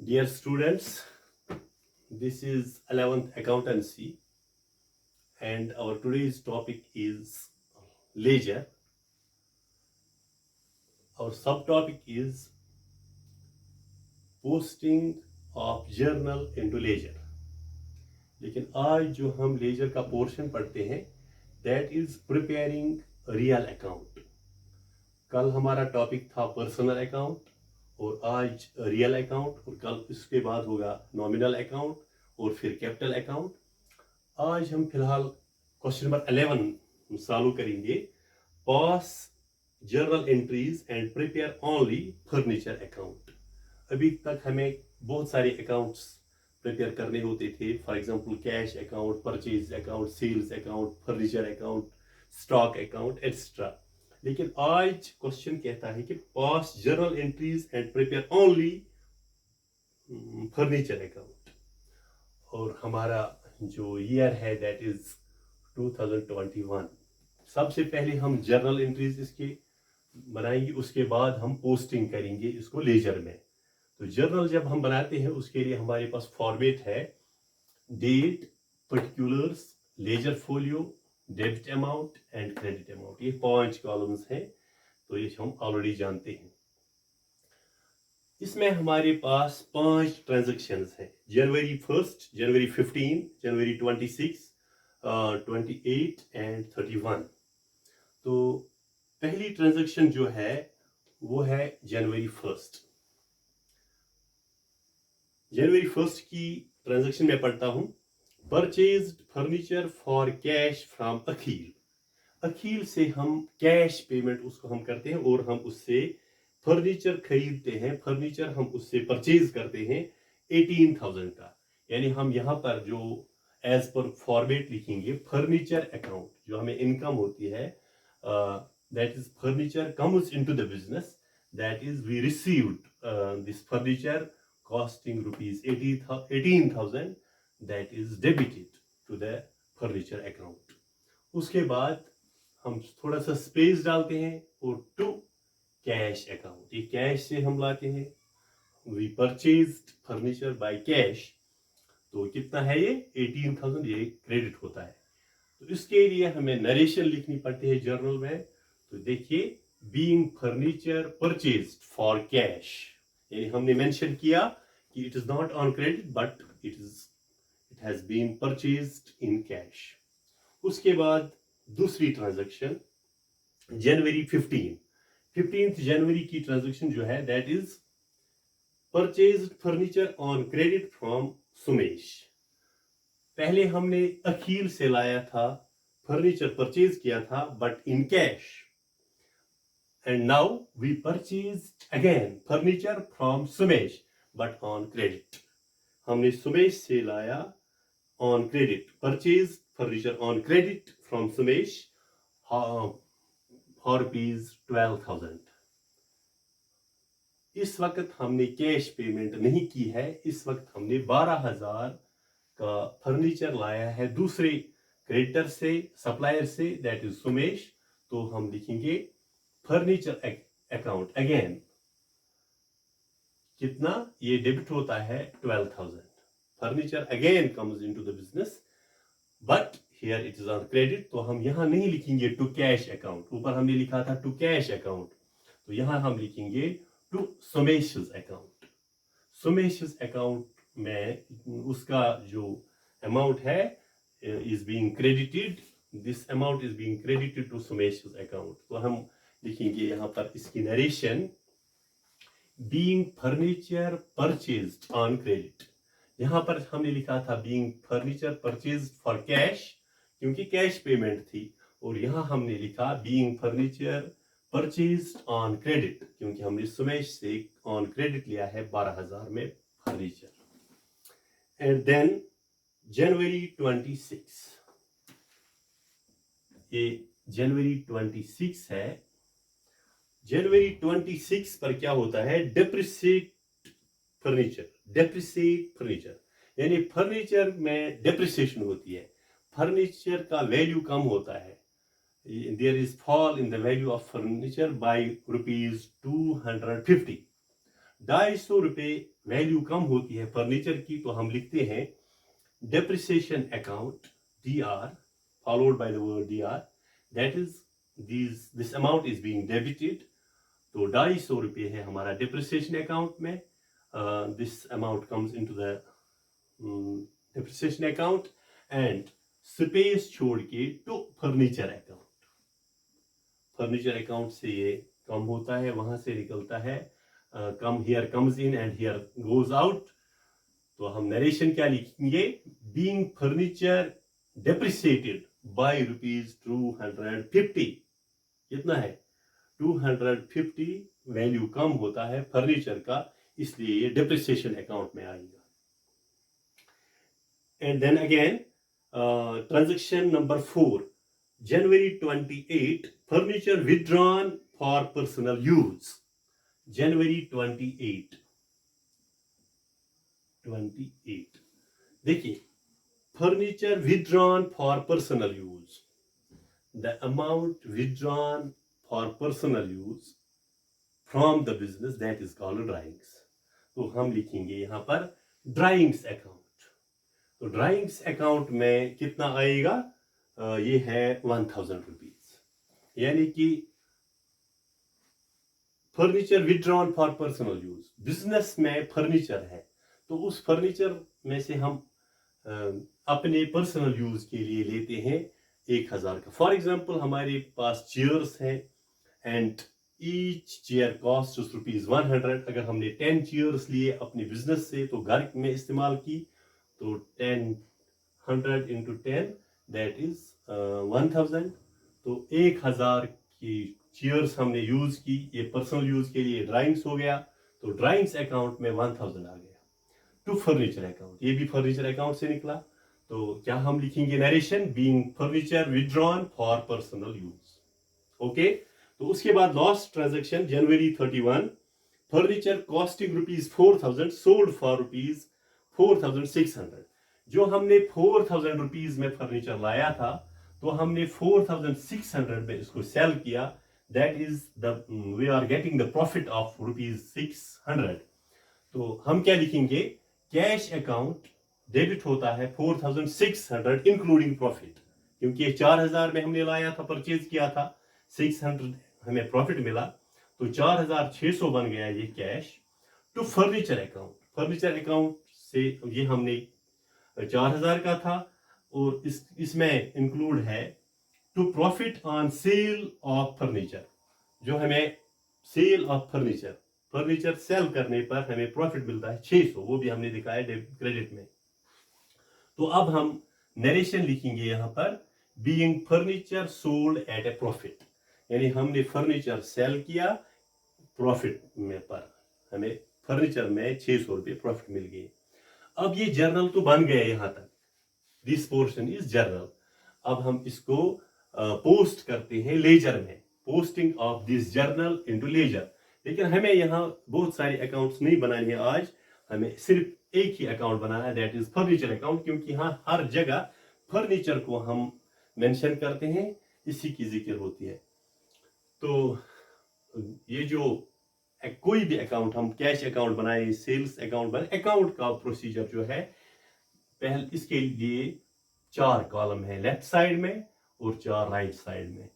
Dear students, this is 11th accountancy and our today's topic is ledger. Our subtopic is posting of journal into ledger. लेकिन आज जो हम laser का portion पढ़ते हैं that is preparing real account. कल हमारा टॉपिक था पर्सनल अकाउंट और आज रियल अकाउंट और कल इसके बाद होगा नॉमिनल अकाउंट और फिर कैपिटल अकाउंट. आज हम फिलहाल क्वेश्चन नंबर 11 सॉल्व करेंगे. पास journal entries and prepare only furniture account. अभी तक हमें बहुत सारे अकाउंट्स प्रिपेयर करने होते थे. For example cash account, purchase account, sales account, furniture account, stock account etcetera. लेकिन आज क्वेश्चन कहता है कि pass journal entries and prepare only furniture account. और हमारा जो ईयर है दैट इज 2021. सबसे पहले हम जर्नल एंट्रीज इसके बनाएंगे, उसके बाद हम पोस्टिंग करेंगे इसको लेजर में. तो जर्नल जब हम बनाते हैं उसके लिए हमारे पास फॉर्मेट है date, particulars, ledger folio, debit amount and credit amount. ये 5 कॉलम्स हैं, तो ये हम ऑलरेडी जानते हैं. इसमें हमारे पास 5 ट्रांजैक्शंस हैं. जनवरी 1, जनवरी 15, जनवरी 26, 28 एंड 31. तो पहली ट्रांजैक्शन जो है वो है जनवरी 1. जनवरी 1 की ट्रांजैक्शन में पढ़ता हूं. Purchased furniture for cash from Akhil. Akhil से हम कैश पेमेंट उसको हम करते हैं और हम उससे फर्नीचर खरीदते हैं. फर्नीचर हम उससे परचेज करते हैं 18,000 का. यानी हम यहाँ पर जो एज पर फॉर्मेट लिखेंगे फर्नीचर अकाउंट जो हमें इनकम होती है that is furniture comes into the business, that is we received this furniture costing rupees 18,000 that is debited to the furniture account. उसके बाद हम थोड़ा सा स्पेस डालते हैं और टू कैश अकाउंट. ये कैश से हम लाते हैं. We purchased furniture by cash. तो कितना है ये 18,000, ये क्रेडिट होता है. तो इसके लिए हमें नरेशन लिखनी पड़ती है जर्नल में. तो देखिए being furniture purchased for cash, यानी हमने मेंशन किया कि it is not on credit but it has been purchased in cash. उसके बाद दूसरी ट्रांजैक्शन जनवरी 15th जनवरी की ट्रांजैक्शन जो है that is purchased furniture on credit from Sumesh. पहले हमने अखिल से लाया था, फर्नीचर परचेज किया था but in cash. And now we purchased again furniture from Sumesh but on credit. हमने सुमेश से लाया on credit, purchased furniture on credit from Sumesh for rupees 12,000. इस वक्त हमने कैश पेमेंट नहीं की है. इस वक्त हमने 12,000 का फर्नीचर लाया है दूसरे क्रेडिटर से, सप्लायर से, दैट इज सुमेश. तो हम लिखेंगे फर्नीचर अकाउंट अगेन. कितना ये डेबिट होता है 12,000. Furniture again comes into the business but here it is on credit. तो हम यहां नहीं लिखेंगे टू कैश अकाउंट. ऊपर हमने लिखा था टू कैश अकाउंट, तो यहां हम लिखेंगे to Sumesh account. Sumesh account में उसका जो अमाउंट है is being credited. This amount is being credited to Sumesh account. तो हम लिखेंगे यहाँ पर इसकी narration being furniture purchased on credit. यहाँ पर हमने लिखा था being furniture purchased for cash क्योंकि कैश पेमेंट थी, और यहाँ हमने लिखा being furniture purchased on credit क्योंकि हमने सुमेश से ऑन क्रेडिट लिया है 12,000 में फर्नीचर. एंड देन जनवरी 26, ये जनवरी 26 है. जनवरी 26 पर क्या होता है डेप्रिसिएट फर्नीचर. यानी फर्नीचर में डेप्रिसिएशन होती है. फर्नीचर का वैल्यू कम होता है. There is fall in the value of furniture by rupees 250. ₹250 value कम होती है फर्नीचर की, तो हम लिखते हैं depreciation account DR followed by the word DR, that is this amount is being debited. तो ₹250 है हमारा depreciation account में. This amount comes into the depreciation account and space छोड़ के to furniture account. furniture account से ये कम होता है, वहां से निकलता है, कम here comes in and here goes out. तो हम नरेशन क्या लिखेंगे? Being furniture depreciated by ₹250. कितना है? 250 वैल्यू कम होता है फर्नीचर का, इसलिए ये डेप्रिसिएशन अकाउंट में आएगा. And then again transaction number 4, January 28, furniture withdrawn for personal use. January 28. देखिए, furniture withdrawn for personal use. The amount withdrawn for personal use from the business, that is called drawings. तो हम लिखेंगे यहां पर drawings account. तो drawings account में कितना आएगा? ये है ₹1000. यानी कि furniture withdrawn for personal use, business में फर्नीचर है, तो उस फर्नीचर में से हम अपने पर्सनल यूज के लिए लेते हैं 1000 का. फॉर एग्जांपल हमारे पास चेयर्स हैं एंड ईच चेयर कॉस्ट ₹100. अगर हमने 10 चेयर्स लिए अपने बिजनेस से, तो घर में इस्तेमाल की, तो 100 into 10 दैट इज 1000. तो 1000 की चेयर्स हमने यूज की, ये पर्सनल यूज के लिए ड्राइंग्स हो गया, तो ड्राइंग्स अकाउंट में 1000 आ गया. टू फर्नीचर अकाउंट, ये भी फर्नीचर अकाउंट से निकला. तो क्या हम लिखेंगे? Narration being furniture withdrawn for personal use. Okay. तो उसके बाद last transaction January 31, furniture costing ₹4000 sold for ₹4600. जो हमने ₹4000 में फर्नीचर लाया था, तो हमने 4600 में इसको सेल किया. That is we are getting the profit of ₹600. तो हम क्या लिखेंगे? कैश अकाउंट डेबिट होता है 4600 इंक्लूडिंग प्रॉफिट, क्योंकि ये 4000 में हमने लाया था, परचेज किया था, 600 हमें प्रॉफिट मिला, तो 4600 बन गया ये cash. To furniture account, furniture account से ये हमने 4000 का था, और इसमें इंक्लूड है to profit on sale of furniture. जो हमें सेल ऑफ फर्नीचर सेल करने पर हमें प्रॉफिट मिलता है 600, वो भी हमने दिखाया क्रेडिट में. तो अब हम नरेशन लिखेंगे यहां पर being furniture sold at A profit, यानी हमने फर्नीचर सेल किया प्रॉफिट में, पर हमें फर्नीचर में ₹600 प्रॉफिट मिल गए. अब ये जर्नल तो बन गया यहां तक, दिस पोर्शन इज जर्नल. अब हम इसको पोस्ट करते हैं लेजर में, posting of this journal into ledger. लेकिन हमें यहाँ बहुत सारे अकाउंट्स नहीं बनाने हैं आज, हमें सिर्फ एक ही अकाउंट बनाना है, दैट इज फर्नीचर अकाउंट, क्योंकि यहाँ हर जगह फर्नीचर को हम मेंशन करते हैं, इसी की जिक्र होती है. तो ये जो कोई भी अकाउंट हम कैश अकाउंट बनाए, सेल्स अकाउंट बनाए, अकाउंट का प्रोसीजर जो है, पहले इसके लिए 4 कॉलम है लेफ्ट साइड में और 4 राइट साइड में.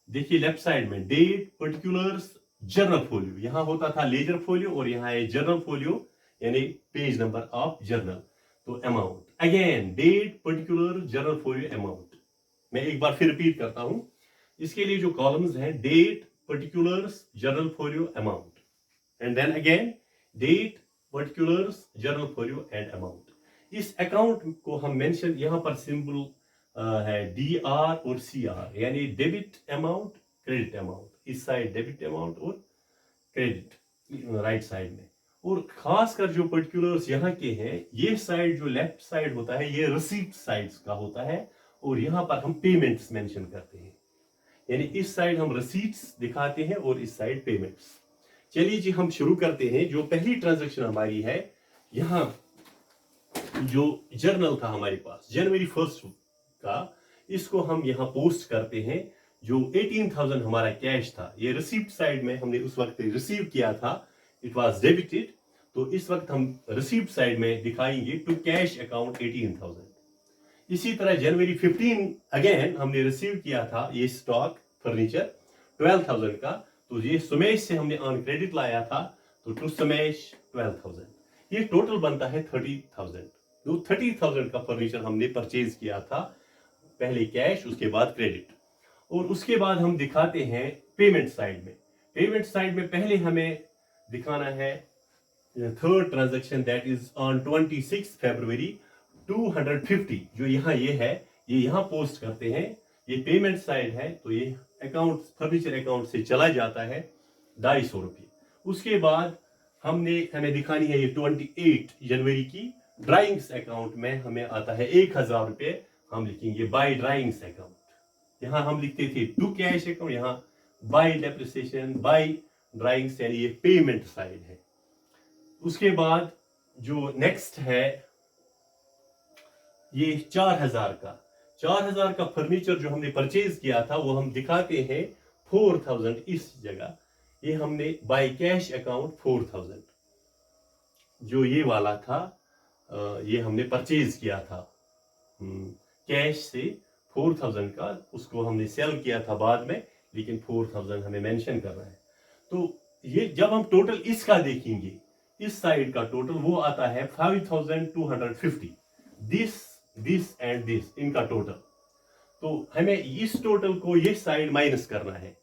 देखिए लेफ्ट साइड में डेट, पर्टिकुलर्स, जर्नल फोलियो. यहां होता था लेजर फोलियो और यहाँ है जर्नल फोलियो, यानी पेज नंबर ऑफ जर्नल. तो amount again date, particular, journal folio, amount. मैं एक बार फिर रिपीट करता हूं. इसके लिए जो कॉलम्स हैं, date, particulars, journal folio, amount. And then again date, particulars, journal folio and amount. इस अकाउंट को हम मेंशन, यहां पर सिंबल है DR और CR, यानी डेबिट अमाउंट, क्रेडिट अमाउंट. इस साइड डेबिट अमाउंट और क्रेडिट राइट साइड में. और खासकर जो पर्टिकुलर्स यहाँ के हैं, ये साइड जो लेफ्ट साइड होता है, ये रिसीप्ट साइड्स का होता है, और यहाँ पर हम पेमेंट्स मेंशन करते हैं, यानी इस साइड हम रिसीट्स दिखाते हैं और इस साइड पेमेंट्स. चलिए जी, हम शुरू करते हैं. जो पहली ट्रांजैक्शन हमारी है, यहाँ जो जर्नल था हमारे पास January 1 का, इसको हम यहाँ पोस्ट करते हैं. जो 18,000 हमारा कैश था, ये रिसीप्ट साइड में हमने उस वक्त रिसीव किया था, इट वाज डेबिटेड. तो इस वक्त हम रिसीप्ट साइड में दिखाएंगे टू कैश अकाउंट 18,000। इसी तरह जनवरी 15 अगेन हमने रिसीव किया था ये स्टॉक फर्नीचर 12,000 का, तो ये सुमेश से हमने ऑन क्रेडिट लाया था, तो टू सुमेश 12,000। ये टोटल बनता है 30,000। तो 30,000 का फर्नीचर हमने परचेज किया था, पहले कैश उसके बाद क्रेडिट। और उसके बाद हम दिखाते हैं पेमेंट साइड में। पेमेंट साइड में पहले हमें दिखाना है third transaction, that is on 26 फरवरी 250। जो यहाँ ये है, ये यहाँ पोस्ट करते हैं, ये पेमेंट साइड है, तो ये अकाउंट फर्नीचर अकाउंट से चला जाता है 250 रुपये। उसके बाद हमें दिखानी है ये 28 जनवरी की ड्राइंग्स अकाउंट में हमें आता है 1,000 रुपये। हम लिखेंगे बाय ड्राइंग्स अकाउंट। यहाँ हम लिखते थे टू कैश अकाउंट, यहाँ बाय डेप्रिसिएशन बाय ड्राइंग्स, यानी ये पेमेंट साइड है। उसके बाद जो नेक्स्ट है ये 4,000 का फर्नीचर जो हमने परचेज किया था, वो हम दिखाते हैं 4,000 इस जगह। ये हमने बाय कैश अकाउंट 4,000 जो ये वाला था, ये हमने परचेज किया था कैश से 4,000 का, उसको हमने सेल किया था बाद में, लेकिन 4,000 हमें मेंशन कर रहा है। तो ये जब हम टोटल इसका देखेंगे, इस साइड का टोटल वो आता है 5,250। दिस एंड दिस, इनका टोटल। तो हमें इस टोटल को ये साइड माइनस करना है।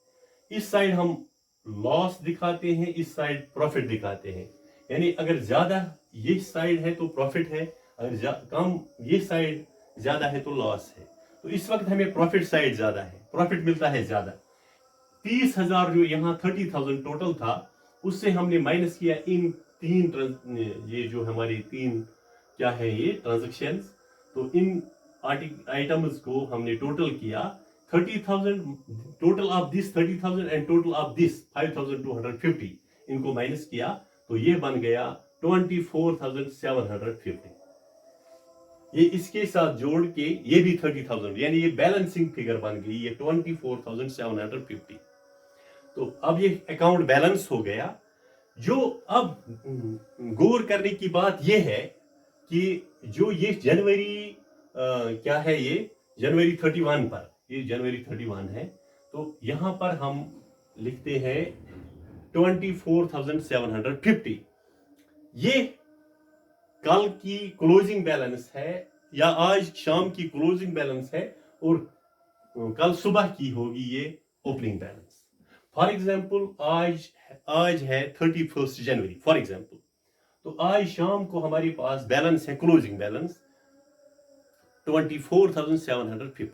इस साइड हम लॉस दिखाते हैं, इस साइड प्रॉफिट दिखाते हैं। यानी अगर ज्यादा ये साइड है तो प्रॉफिट है, अगर कम ये साइड ज्यादा है तो लॉस है। तो इस वक्त हमें प्रॉफिट साइड ज्यादा है, प्रॉफिट मिलता है ज्यादा। 30,000 जो यहाँ 30,000 टोटल था, उससे हमने माइनस किया इन ये जो हमारी तीन क्या है ये ट्रांजेक्शन्स, तो इन आइटम्स को हमने टोटल किया 30,000, total of this 30,000 and total of this 5,250, इनको माइनस किया तो ये बन गया 24,750। ये इसके साथ जोड़ के ये भी 30,000, यानी ये बैलेंसिंग फिगर बन गई, ये 24,750। तो अब ये अकाउंट बैलेंस हो गया। जो अब गौर करने की बात ये है कि जो ये जनवरी क्या है, ये जनवरी 31 पर, ये जनवरी 31 है, तो यहां पर हम लिखते हैं 24,750। ये कल की क्लोजिंग बैलेंस है या आज शाम की क्लोजिंग बैलेंस है, और कल सुबह की होगी ये ओपनिंग बैलेंस। फॉर एग्जाम्पल आज है 31 जनवरी फॉर एग्जाम्पल, तो आज शाम को हमारे पास बैलेंस है, क्लोजिंग बैलेंस 24,750।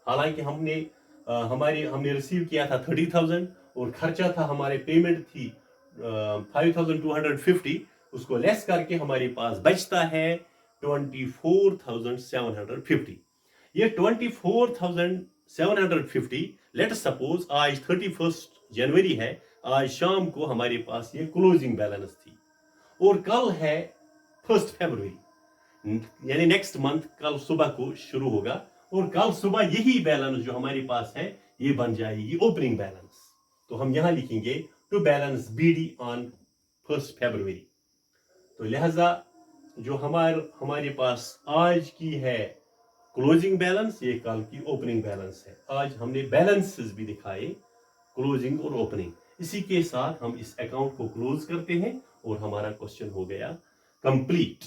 हालांकि हमने रिसीव किया था 30,000 और खर्चा था, हमारे पेमेंट थी 5,250, उसको लेस करके हमारे पास बचता है 24,750। ये 24,750 लेट सपोज आज 31 जनवरी है, आज शाम को हमारे पास ये क्लोजिंग बैलेंस थी, और कल है 1 फरवरी, यानी नेक्स्ट मंथ कल सुबह को शुरू होगा, और कल सुबह यही बैलेंस जो हमारे पास है ये बन जाएगी ओपनिंग बैलेंस। तो हम यहां लिखेंगे टू बैलेंस बीडी ऑन 1 फरवरी। तो लिहाजा जो हमारे पास आज की है क्लोजिंग बैलेंस, ये कल की ओपनिंग बैलेंस है। आज हमने बैलेंसेस भी दिखाए, क्लोजिंग और ओपनिंग। इसी के साथ हम इस अकाउंट को क्लोज करते हैं और हमारा क्वेश्चन हो गया complete.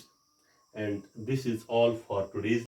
And this is all for today's